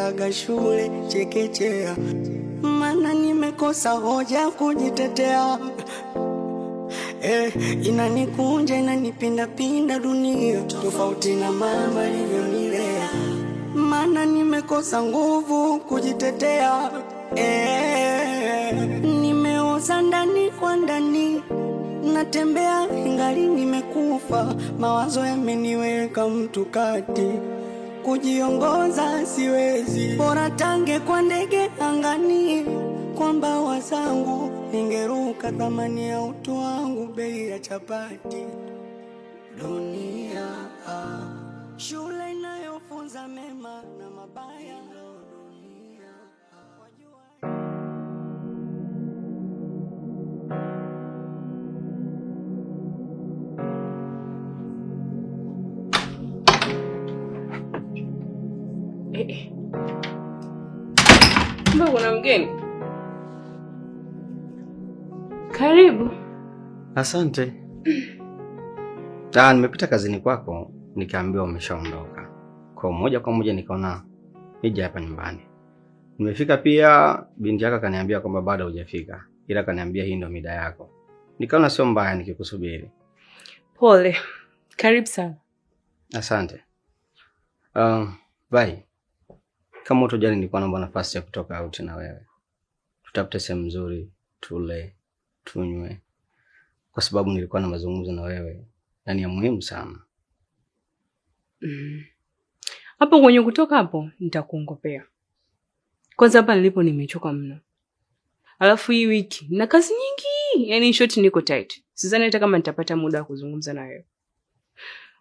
nilipoendaga shule chekechea, maana nimekosa hoja kujitetea. Inanikunja inanipinda pinda dunia, tofauti na mama alivyonilea, maana nimekosa nguvu kujitetea. Nimeoza ndani kwa ndani, natembea ingali nimekufa, mawazo yameniweka mtu kati, kujiongoza siwezi, bora tange kwa ndege angani, kwa mbawa zangu ningeruka, thamani ya utu wangu bei ya chapati. Dunia shule inayofunza mema na mabaya. Mbona kuna mgeni? Karibu. Asante. Nimepita kazini kwako nikaambiwa umeshaondoka. Kwa moja nikaona nije hapa nyumbani. Nimefika pia binti yako kaniambia kwamba bado hujafika. Ila kaniambia hii ndio mida yako. Nikaona sio mbaya nikikusubiri. Pole. Karibu sana. Asante. Bye. Kama utojali nilikuwa naomba nafasi ya kutoka out na wewe. Tutafute sehemu nzuri, tule, tunywe. Kwa sababu nilikuwa na mazungumzo na wewe, na ni ya muhimu sana. Hapo kwenye kutoka hapo nitakuongopea. Kwanza hapa nilipo nimechoka mno. Alafu hii wiki na kazi nyingi, yani short niko tight. Sidhani hata kama nitapata muda wa kuzungumza na wewe.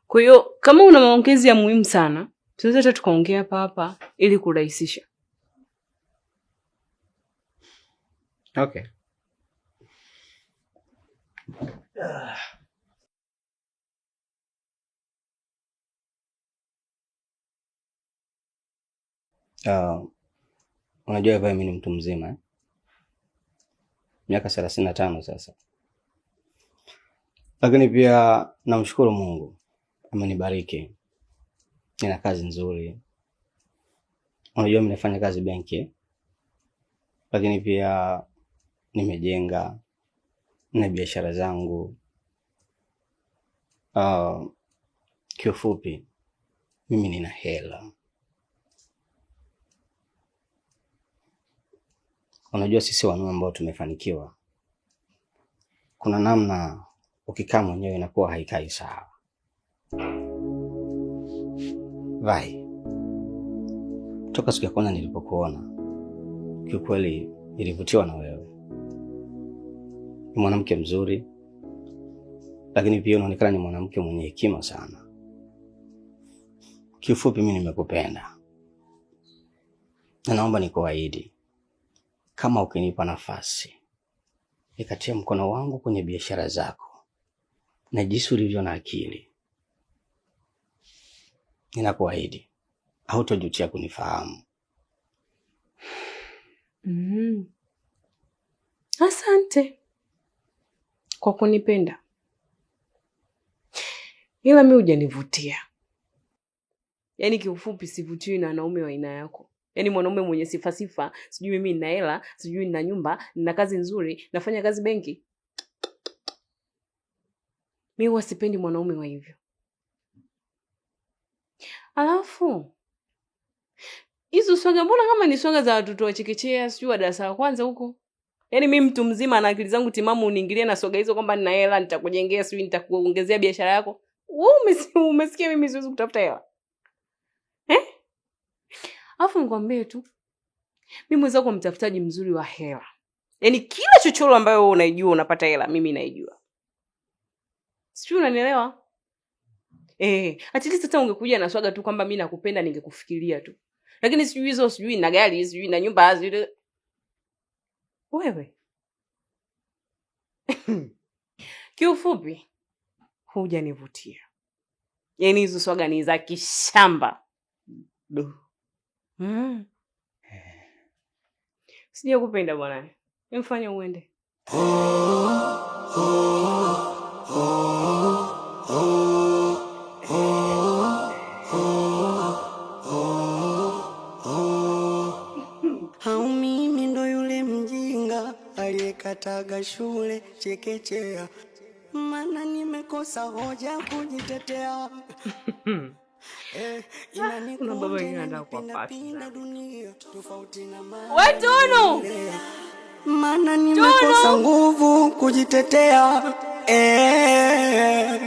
Kwa hiyo kama una maongezi ya muhimu sana, tunaweza hata tukaongea hapa ili kurahisisha. Okay. Unajua hapa mimi ni mtu mzima miaka 35 sasa. Lakini pia namshukuru Mungu amenibariki. Nina kazi nzuri. Unajua mimi nafanya kazi benki. Lakini pia nimejenga na biashara zangu. Kiufupi mimi nina hela. Unajua sisi wanaume ambao tumefanikiwa, kuna namna ukikaa mwenyewe inakuwa haikai sawa. Vai. Toka siku ya kwanza nilipokuona, kiukweli nilivutiwa na wewe. Ni mwanamke mzuri, lakini pia unaonekana ni mwanamke mwenye hekima sana. Kiufupi mimi nimekupenda. Na naomba nikuahidi, kama ukinipa nafasi, nikatia mkono wangu kwenye biashara zako, na jinsi ulivyo na akili, ninakuahidi hautojutia kunifahamu. Asante kwa kunipenda. Ila mimi hujanivutia. Yaani kiufupi sivutiwi na wanaume wa aina yako. Yaani mwanaume mwenye sifa, sijui mimi nina hela, sijui nina nyumba, nina kazi nzuri, nafanya kazi benki. Mimi huwa sipendi mwanaume wa hivyo. Alafu hizo swaga mbona kama ni swaga za watoto wa chekechea, sijui wa darasa la kwanza huko. Yaani mimi mtu mzima na akili zangu timamu uniingilie na swaga hizo kwamba nina hela, nitakujengea, sijui nitakuongezea biashara yako. Wewe umesikia mimi siwezi kutafuta hela? Alafu nikwambie tu, mimi mwenzako mtafutaji mzuri wa hela. Yaani kila chochoro ambayo wewe unaijua unapata hela, mimi naijua. Sijui unanielewa? At least hata ungekuja na swaga tu kwamba mimi nakupenda ningekufikiria tu. Lakini sijui hizo, sijui na gari, sijui na nyumba, sijui wewe. Kiufupi hujanivutia. Yaani hizo swaga ni za kishamba. Sija kupenda bwana. Mfanye uende. niliataga shule chekechea, maana nimekosa hoja kujitetea. Inanipinda dunia tofauti na Tunu, maana nimekosa nguvu kujitetea.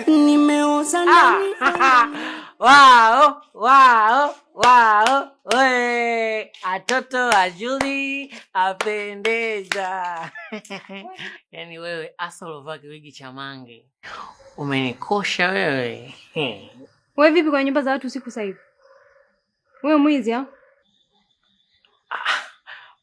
Nimeoza ndani. Wao, we atoto ajuli apendeza. Yaani wewe asa ulovaa kiwigi cha mange umenikosha wewe. Wewe vipi kwa nyumba za watu usiku sasa hivi? Wewe mwizi au?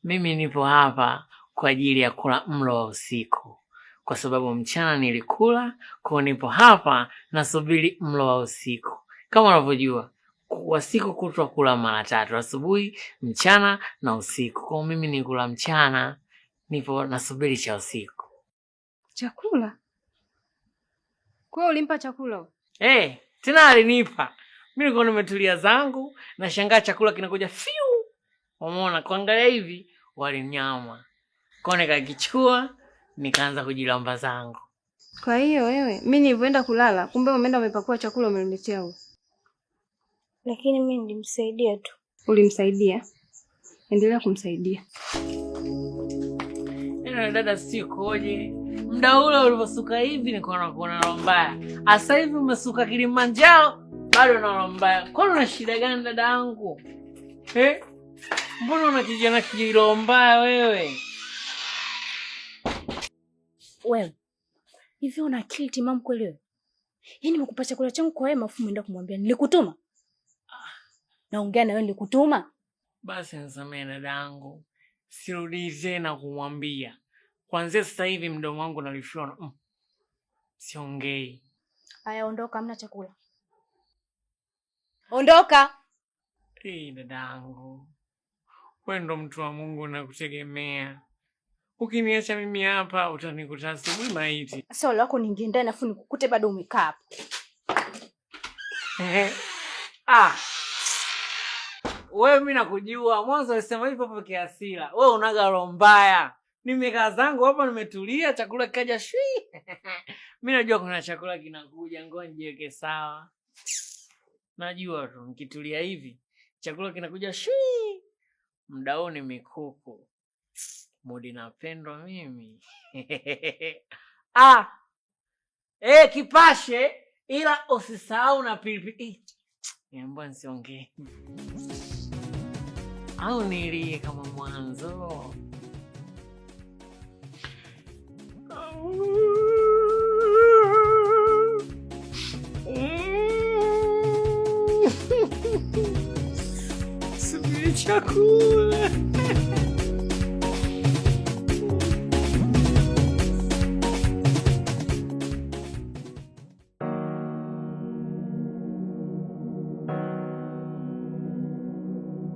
Mimi nipo hapa kwa ajili ya kula mlo wa usiku, kwa sababu mchana nilikula, kwa nipo hapa nasubiri mlo wa usiku. Kama unavyojua kwa siku kutwa kula mara 3, asubuhi, mchana na usiku. Kwa mimi nikula mchana, nipo nasubiri cha usiku. Chakula? Kwa ulimpa chakula? Tena alinipa. Mimi nilikuwa nimetulia zangu, nashangaa chakula kinakuja fiu. Umeona, kuangalia hivi wali nyama. Kwa nikakichukua, nikaanza kujilamba zangu. Kwa hiyo wewe, mimi nilipoenda kulala, kumbe umeenda umepakua chakula umeniletea wewe. Lakini mimi nilimsaidia tu. Ulimsaidia? Endelea kumsaidia. Dada sikoje? Muda ule uliposuka hivi nikaona kuna roho mbaya. Asa hivi umesuka Kilimanjaro bado na roho mbaya. Kwani una shida gani dada yangu? Mbona una kijana roho mbaya wewe? Wewe. Hivi una akili timamu kweli wewe? Yaani nimekupa chakula changu kwa wema afu umeenda kumwambia nilikutuma? Naongea na wewe nilikutuma? Basi nisamehe dada yangu. Sirudi tena kumwambia. Kwanza sasa hivi mdomo wangu nalishona. Siongei. Haya ondoka, hamna chakula. Ondoka. Dadangu. Wewe ndo mtu wa Mungu na kutegemea. Ukiniacha mimi hapa utanikuta asubuhi maiti. Sasa lako ningie ndani afu nikukute bado umekaa hapo. Wewe mimi nakujua. Mwanzo ulisema hivyo hapo kiasila. Wewe unaga roho mbaya. Nimekaa zangu hapa nimetulia, chakula kikaja shwi. Mimi najua kuna chakula kinakuja, ngoja nijiweke sawa. Najua tu nikitulia hivi, chakula kinakuja shwi. Muda huu ni mikuku. Mudi napendwa mimi. Kipashe ila usisahau na pilipili. Niambia nisiongee. Au nilie kama mwanzo. Subiri chakula.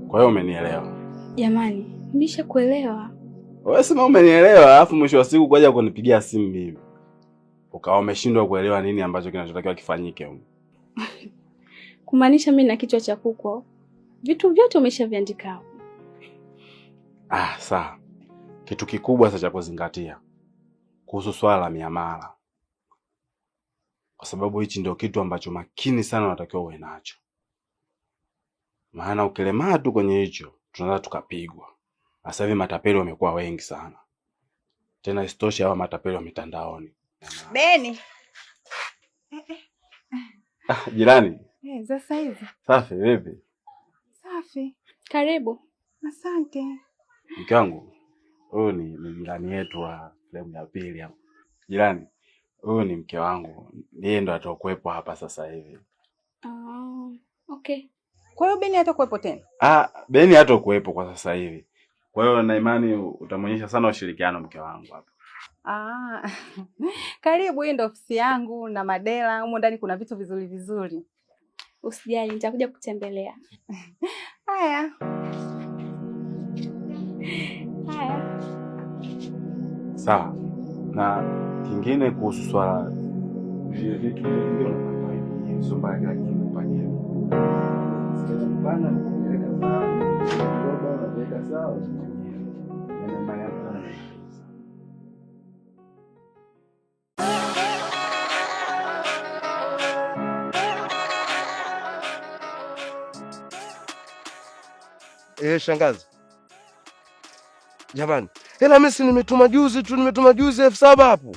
Kwa hiyo umenielewa? Jamani, nimeshakuelewa. Wewe sema umenielewa, alafu mwisho wa siku kwaja kunipigia simu mimi. Ukawa umeshindwa kuelewa nini ambacho kinachotakiwa kifanyike huko. Kumaanisha mimi na kichwa cha kuku. Vitu vyote umeshaviandika hapo. Sawa. Kitu kikubwa sasa cha kuzingatia kuhusu swala la miamala. Kwa sababu hichi ndio kitu ambacho makini sana unatakiwa uwe nacho. Maana ukilemaa tu kwenye hicho, tunaweza tukapigwa. Sasa hivi matapeli wamekuwa wengi sana. Tena isitoshe hawa matapeli wa mitandaoni. Beni. Jirani. Sasa hivi. Safi vipi? Safi. Karibu. Asante. Mke wangu, huyu ni jirani yetu wa sehemu ya pili hapo. Jirani, huyu ni mke wangu. Yeye ndo atakuwepo hapa sasa hivi. Okay. Kwa hiyo Beni hatakuwepo tena? Beni hatakuwepo kwa sasa hivi. Kwa hiyo na imani utamonyesha sana ushirikiano mke wangu hapa. Karibu, hii ndio ofisi yangu na madela. Humo ndani kuna vitu vizuri vizuri. Usijali, nitakuja kutembelea. Haya. Sawa. Na kingine kuhusu swala vile vitu ndio unafanya sio mbaya kila kitu kufanyia. Sasa bana kuweka sawa. Baba anaweka sawa. Na maana sana. Shangazi. Jamani, hela mimi nimetuma juzi tu, nimetuma juzi 7,000 hapo.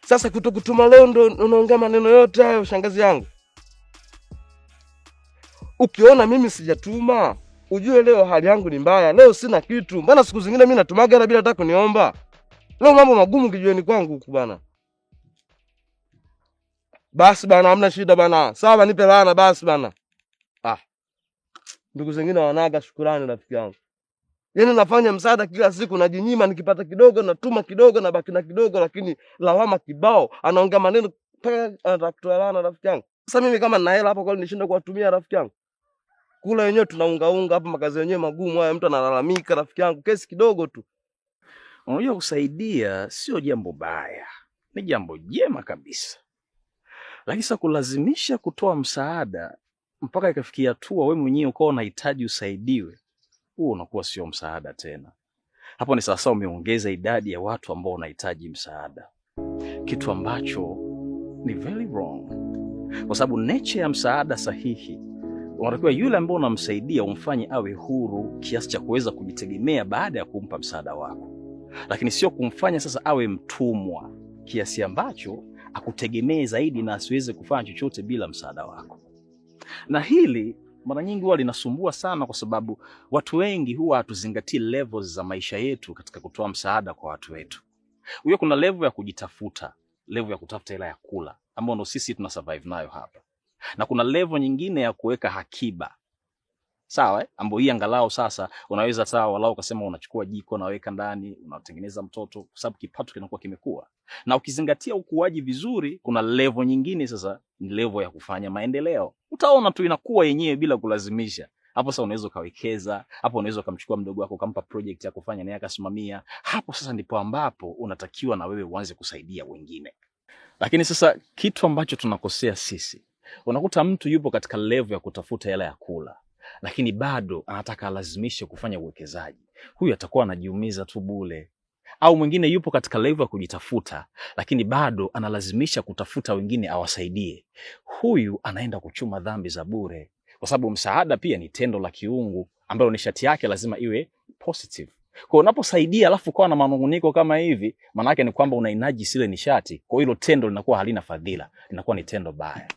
Sasa kutokutuma leo ndo unaongea maneno yote hayo shangazi yangu. Ukiona mimi sijatuma, ujue leo hali yangu ni mbaya. Leo sina kitu. Mbona siku zingine mimi natumaga hela bila hata kuniomba? Leo mambo magumu kijiweni kwangu huku bana. Basi bana, hamna shida bana. Sawa, nipe laana basi bana. Ndugu zingine wanaga shukrani rafiki yangu. Yaani nafanya msaada kila siku, najinyima, nikipata kidogo natuma kidogo na baki na kidogo, lakini lawama kibao. Anaongea maneno mpaka anataka kutoa laana rafiki yangu. Sasa mimi kama nina hela hapo, kwa nini nishinde kuwatumia rafiki yangu? Kula wenyewe tunaunga hapa, makazi yenyewe magumu haya, mtu analalamika rafiki yangu, kesi kidogo tu. Unajua kusaidia sio jambo baya, ni jambo jema kabisa. Lakini sasa kulazimisha kutoa msaada mpaka ikafikia hatua wewe mwenyewe ukawa unahitaji usaidiwe, huo unakuwa sio msaada tena. Hapo ni sasa umeongeza idadi ya watu ambao wanahitaji msaada, kitu ambacho ni very wrong. Kwa sababu nature ya msaada sahihi, unatakiwa yule ambaye unamsaidia umfanye awe huru kiasi cha kuweza kujitegemea baada ya kumpa msaada wako, lakini sio kumfanya sasa awe mtumwa kiasi ambacho akutegemee zaidi na asiweze kufanya chochote bila msaada wako. Na hili mara nyingi huwa linasumbua sana, kwa sababu watu wengi huwa hatuzingatii levels za maisha yetu katika kutoa msaada kwa watu wetu. Huyo kuna level ya kujitafuta, level ya kutafuta hela ya kula ambayo ndo sisi tuna survive nayo hapa. Na kuna level nyingine ya kuweka akiba. Sawa, ambapo hii angalau sasa unaweza sawa walau ukasema unachukua jiko na weka ndani, unatengeneza mtoto, kwa sababu kipato kinakuwa kimekua. Na ukizingatia ukuaji vizuri, kuna level nyingine sasa, ni level ya kufanya maendeleo. Utaona tu inakuwa yenyewe bila kulazimisha. Hapo sasa unaweza kawekeza, hapo unaweza kumchukua mdogo wako ukampa project ya kufanya naye akasimamia. Hapo sasa ndipo ambapo unatakiwa na wewe uanze kusaidia wengine. Lakini sasa kitu ambacho tunakosea sisi, unakuta mtu yupo katika level ya kutafuta hela ya kula, lakini bado anataka alazimishe kufanya uwekezaji. Huyu atakuwa anajiumiza tu bure. Au mwingine yupo katika level ya kujitafuta, lakini bado analazimisha kutafuta wengine awasaidie. Huyu anaenda kuchuma dhambi za bure, kwa sababu msaada pia ni tendo la kiungu ambalo nishati yake lazima iwe positive. Kwa unaposaidia alafu kwa na manunguniko kama hivi, maana yake ni kwamba unainajisi ile nishati. Kwa hilo tendo linakuwa halina fadhila, linakuwa ni tendo baya.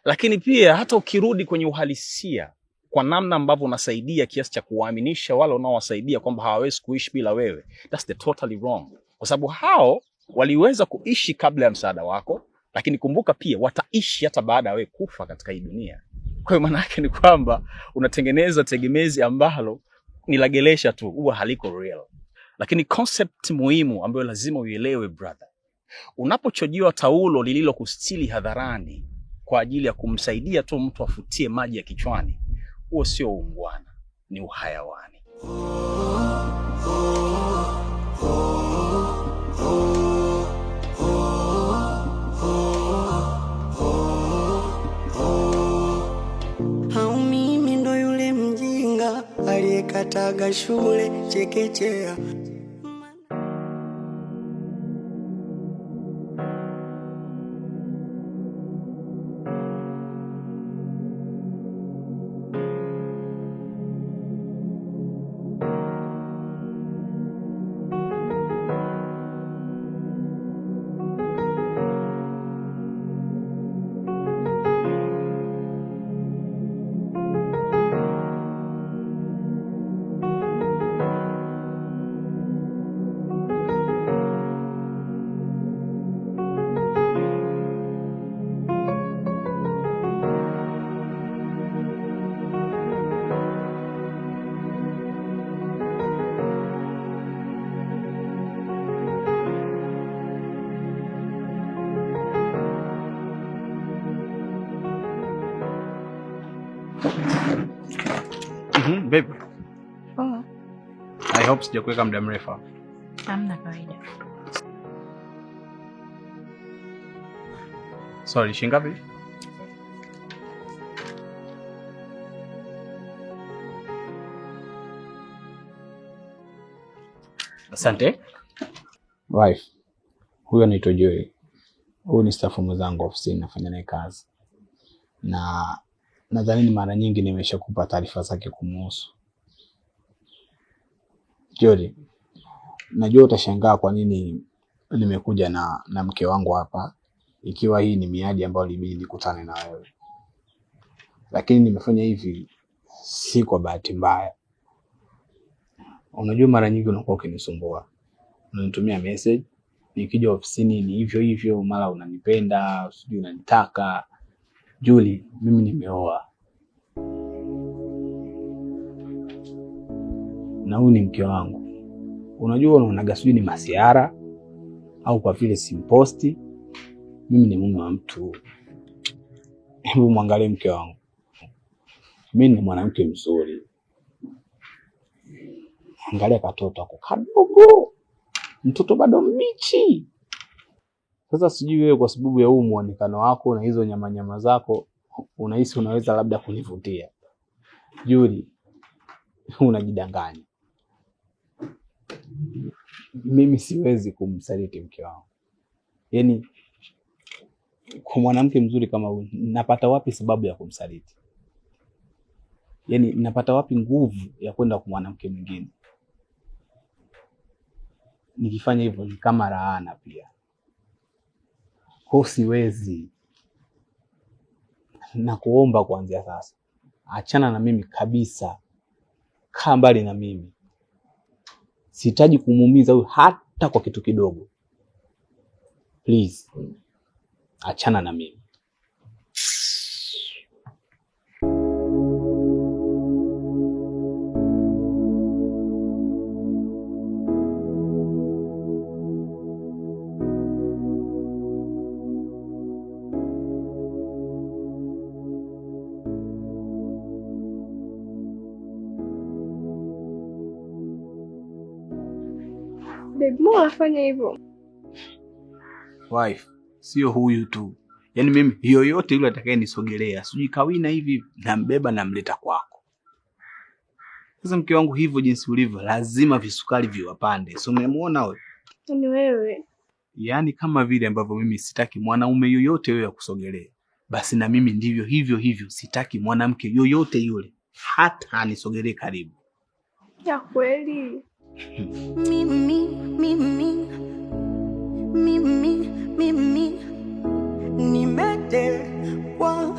Lakini pia hata ukirudi kwenye uhalisia, kwa namna ambavyo unasaidia kiasi cha kuwaaminisha wale unaowasaidia kwamba hawawezi kuishi bila wewe, that's the totally wrong. Kwa sababu hao waliweza kuishi kabla ya msaada wako, lakini kumbuka pia wataishi hata baada ya wewe kufa katika hii dunia. Kwa hiyo maana yake ni kwamba unatengeneza tegemezi ambalo ni lagelesha tu, huwa haliko real. Lakini concept muhimu ambayo lazima uielewe brother, unapochojiwa taulo lililokustili hadharani kwa ajili ya kumsaidia tu mtu afutie maji ya kichwani, huo sio uungwana, ni uhayawani. Au mimi ndo yule mjinga aliyekataga shule chekechea. Baby. Oh. I hope sijakuweka muda mrefu. Hamna kawaida. Sorry, shingapi? Asante. Wife, huyo anaitwa Joy. Huyu ni staff mwenzangu ofisini, nafanya naye kazi. Na nadhani mara nyingi nimeshakupa taarifa zake kumuhusu. Jody, najua utashangaa kwa nini nimekuja na mke wangu hapa, ikiwa hii ni miadi ambayo libidi nikutane na wewe. Lakini nimefanya hivi si kwa bahati mbaya. Unajua mara nyingi unakuwa ukinisumbua. Unanitumia message, nikija ofisini ni hivyo hivyo, mara unanipenda, sijui unanitaka. Julie, mimi nimeoa. Na huyu ni mke wangu. Unajua unaonaga sijui ni masiara au kwa vile simposti. Mimi ni mume wa mtu. Hebu muangalie mke wangu. Mimi ni mwanamke mzuri. Angalia katoto ako kadogo. Mtoto bado mbichi. Sasa sijui wewe kwa sababu ya huu muonekano wako na hizo nyama zako unahisi unaweza labda kunivutia. Julie, unajidanganya. Mimi siwezi kumsaliti mke wangu. Yaani kwa mwanamke mzuri kama huyu napata wapi sababu ya kumsaliti? Yaani napata wapi nguvu ya kwenda kwa mwanamke mwingine? Nikifanya hivyo ni kama laana pia. Kwa siwezi. Na kuomba kuanzia sasa, achana na mimi kabisa. Kaa mbali na mimi. Sihitaji kumuumiza huyu hata kwa kitu kidogo. Please. Achana na mimi. Babe, mbona unafanya hivyo? Wife, sio huyu tu. Yaani mimi yoyote yule atakayenisogelea, sijui kawina hivi nambeba namleta kwako. Sasa mke wangu hivyo jinsi ulivyo, lazima visukari viwapande. So umemuona wewe? Ni wewe. Yaani kama vile ambavyo mimi sitaki mwanaume yoyote yule akusogelea, basi na mimi ndivyo hivyo sitaki mwanamke yoyote yule hata anisogelee karibu. Ya kweli. Mimi nimetekwa.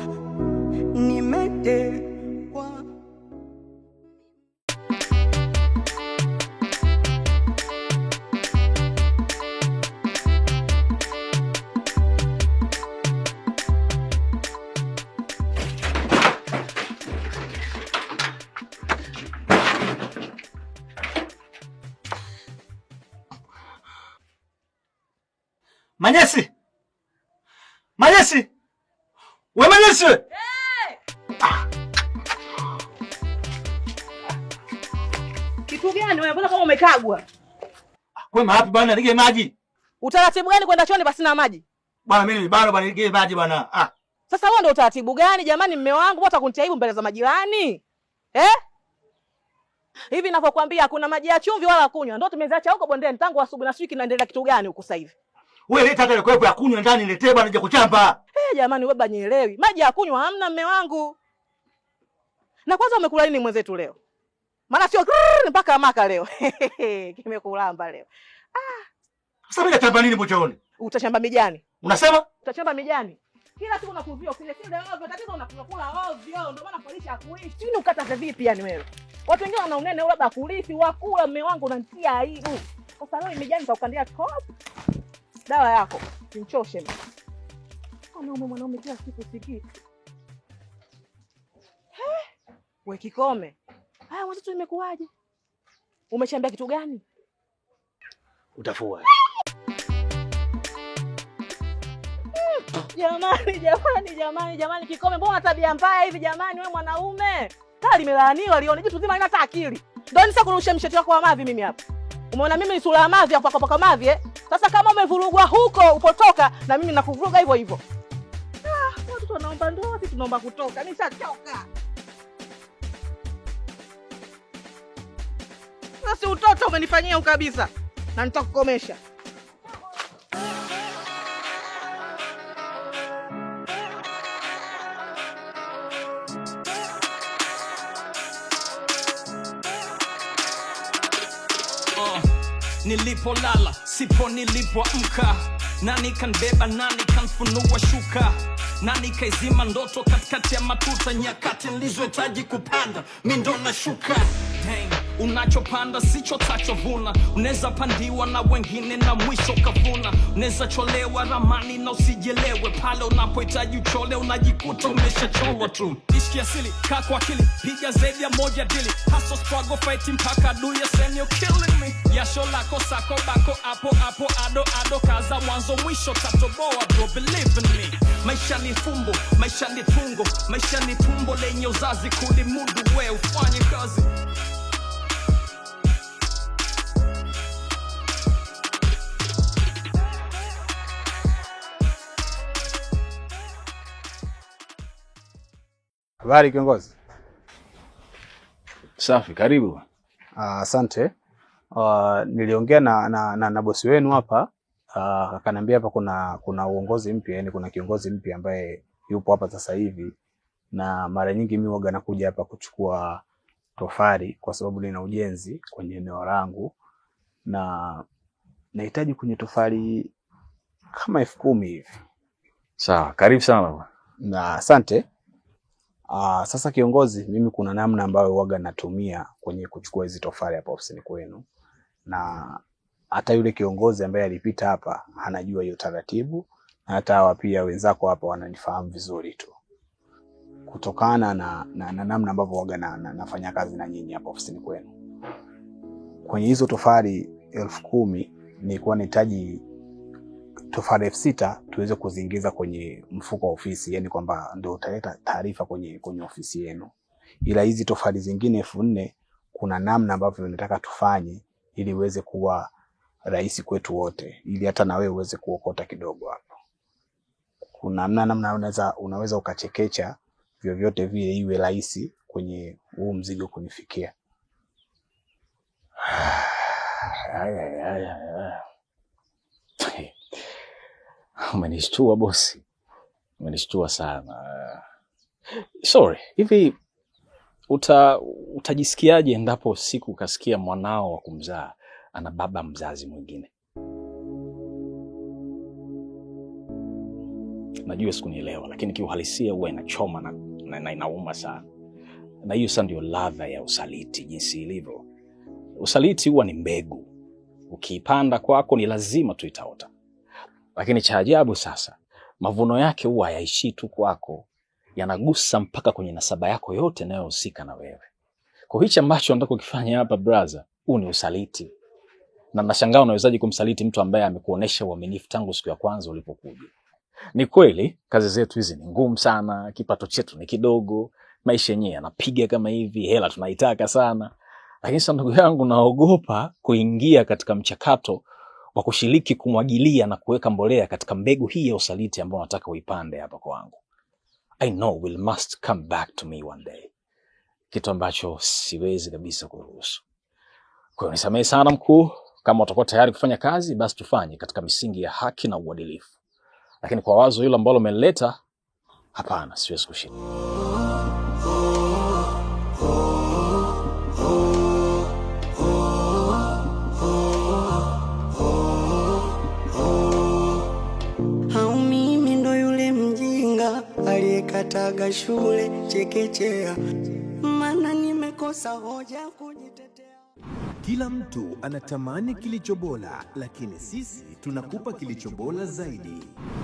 Manyesi! Manyesi! We Manyesi! Hey! Kitu gani wewe? Mbona kama umekagwa? Kwema wapi bwana, nige maji. Utaratibu gani kwenda chooni basi na maji? Bwana mimi ni bado bwana, nige maji bwana. Sasa wewe ndio utaratibu gani jamani, mume wangu hata kunitia aibu mbele za majirani? Hivi ninavyokuambia kuna maji ya chumvi wala kunywa. Ndio tumeziacha huko bondeni tangu asubuhi na siki naendelea kitu gani huko sasa hivi? Wewe leta hata ile kwepo ya kunywa ndani niletee bwana nje kuchamba. Jamani wewe banyelewi. Maji ya kunywa hamna mume wangu. Na kwanza umekula nini mwenzetu leo? Maana sio mpaka maka leo. Kimekulamba leo. Sasa mimi nachamba nini bochaoni? Utachamba mijani. Unasema? Utachamba mijani. Kila siku nakuvia kile ovyo, tatizo unakula ovyo. Ndio maana polisi hakuishi. Nini ukataze vipi yani wewe? Watu wengine wana unene labda kulisi wakula, mume wangu unanitia aibu. Sasa leo imejani nitakukandia top. Dawa yako, nichoshe mimi. Mwanaume kila siku sikii. We kikome. Haya watoto imekuaje? Umeshambia kitu gani? Utafua. Jamani kikome, mbona tabia mbaya hivi jamani wewe mwanaume? Kali melaaniwa lione jitu zima ina akili. Ndio nisa kurusha msheti wako wa mavi mimi hapa. Umeona mimi ni sura ya mavi hapo kwa mavi Sasa kama umevurugwa huko upotoka na mimi nakuvuruga hivyo hivyo. Watu wanaomba ndoa, sisi tunaomba kutoka. Nishachoka. Sasa utoto umenifanyia ukabisa na nitakukomesha. nilipolala sipo nilipoamka. Nani kanbeba, nani kanfunua shuka, nani kaizima ndoto katikati ya matuta. Nyakati nilizohitaji kupanda mimi ndo nashuka. Unachopanda sicho tachovuna. Unaweza pandiwa na wengine na mwisho kavuna. Unaweza cholewa ramani na usijelewe. Pale unapohitaji uchole unajikuta umeshachorwa tu. Ishi asili, kaa kwa akili, piga zaidi ya moja dili. Hustle, struggle, fight mpaka do you say you're killing me. Jasho lako sako bako hapo ado kaza mwanzo mwisho tatoboa bro, believe in me. Maisha ni fumbo, maisha ni tungo, maisha ni tumbo lenye uzazi kulimudu we ufanye kazi. Habari kiongozi. Safi, karibu. Asante. Niliongea na bosi wenu hapa, akaniambia hapa kuna uongozi mpya, yani kuna kiongozi mpya ambaye yupo hapa sasa hivi, na mara nyingi mimi huwa nakuja hapa kuchukua tofali kwa sababu nina ujenzi kwenye eneo langu na nahitaji kwenye tofali kama 10,000 hivi. Sawa, karibu sana. Na asante. Sasa kiongozi, mimi kuna namna ambayo huwa natumia kwenye kuchukua hizo tofali hapa ofisini kwenu, na hata yule kiongozi ambaye alipita hapa anajua hiyo taratibu, na hata hawa pia wenzako hapa wananifahamu vizuri tu, kutokana na namna ambavyo huwa nafanya kazi na nyinyi hapa ofisini kwenu. Kwenye hizo tofali 10,000 nilikuwa nahitaji tofali 6,000 tuweze kuziingiza kwenye mfuko wa ofisi, yani kwamba ndio utaleta taarifa kwenye ofisi yenu. Ila hizi tofali zingine 4,000 kuna namna ambavyo nataka tufanye ili iweze kuwa rahisi kwetu wote, ili hata na wewe uweze kuokota kidogo hapo. Kuna namna unaweza ukachekecha vyovyote vile iwe rahisi kwenye huu mzigo kunifikia. Umenishtua bosi, umenishtua sana. Sorry, hivi utajisikiaje endapo siku ukasikia mwanao wa kumzaa ana baba mzazi mwingine? Najua sikunielewa, lakini kiuhalisia huwa inachoma na inauma sana. Na hiyo sasa ndio ladha ya usaliti jinsi ilivyo. Usaliti huwa ni mbegu, ukiipanda kwako ni lazima tu itaota. Lakini cha ajabu sasa, mavuno yake huwa hayaishii tu kwako, yanagusa mpaka kwenye nasaba yako yote inayohusika na wewe. Kwa hicho ambacho nataka kukifanya hapa brother, huu ni usaliti. Na nashangaa unawezaje kumsaliti mtu ambaye amekuonesha uaminifu tangu siku ya kwanza ulipokuja. Ni kweli kazi zetu hizi ni ngumu sana, kipato chetu ni kidogo, maisha yenyewe yanapiga kama hivi, hela tunaitaka sana. Lakini sasa ndugu yangu, naogopa kuingia katika mchakato wa kushiriki kumwagilia na kuweka mbolea katika mbegu hii ya usaliti ambayo nataka uipande hapa kwangu. I know will must come back to me one day. Kitu ambacho siwezi kabisa kuruhusu. Kwa hiyo nisamehe sana mkuu, kama utakuwa tayari kufanya kazi basi tufanye katika misingi ya haki na uadilifu. Lakini kwa wazo hilo ambalo umeleta, hapana, siwezi kushinda. Aliyekataga shule chekechea, maana nimekosa hoja kujitetea. Kila mtu anatamani kilicho bora, lakini sisi tunakupa kilicho bora zaidi.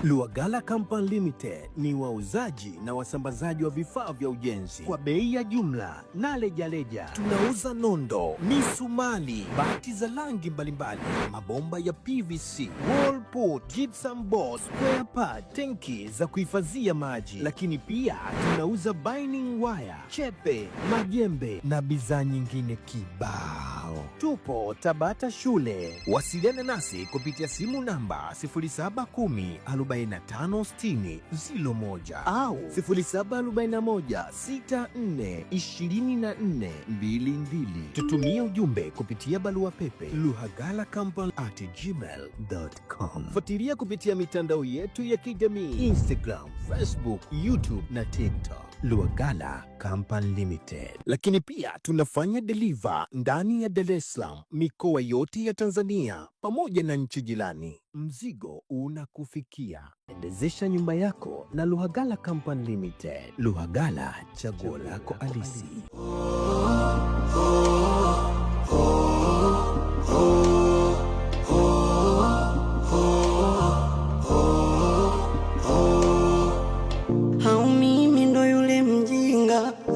Luagala Company Limited ni wauzaji na wasambazaji wa vifaa vya ujenzi kwa bei ya jumla na rejareja. Tunauza nondo, misumali, bati za rangi mbalimbali, mabomba ya PVC, wall put, gypsum board, square part, tenki za kuhifadhia maji, lakini pia tunauza binding wire, chepe, majembe na bidhaa nyingine kibao. Tupo Tabata shule. Wasiliana nasi kupitia simu namba 0710456001 au 0741642422. Tutumie ujumbe kupitia barua pepe luhagalacompany@gmail.com. Fuatilia kupitia mitandao yetu ya kijamii Instagram, Facebook, YouTube na TikTok. Luagala Company Limited. Lakini pia tunafanya deliver ndani ya Dar es Salaam, mikoa yote ya Tanzania pamoja na nchi jirani. Mzigo unakufikia. Endezesha nyumba yako na Luagala Company Limited. Luagala, chaguo lako halisi.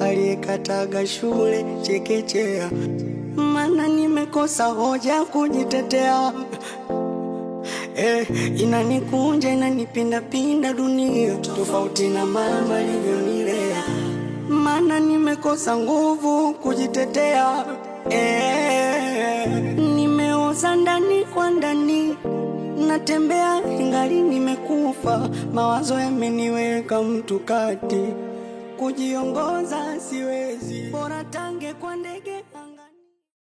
Aliyekataga shule chekechea, mana nimekosa hoja kujitetea. Inanikunja inanipinda pinda dunia, tofauti na mama alivyonilea, mana nimekosa nguvu kujitetea. Nimeoza ndani kwa ndani, natembea ingali nimekufa, mawazo yameniweka mtu kati, kujiongoza siwezi, bora tange kwa ndege.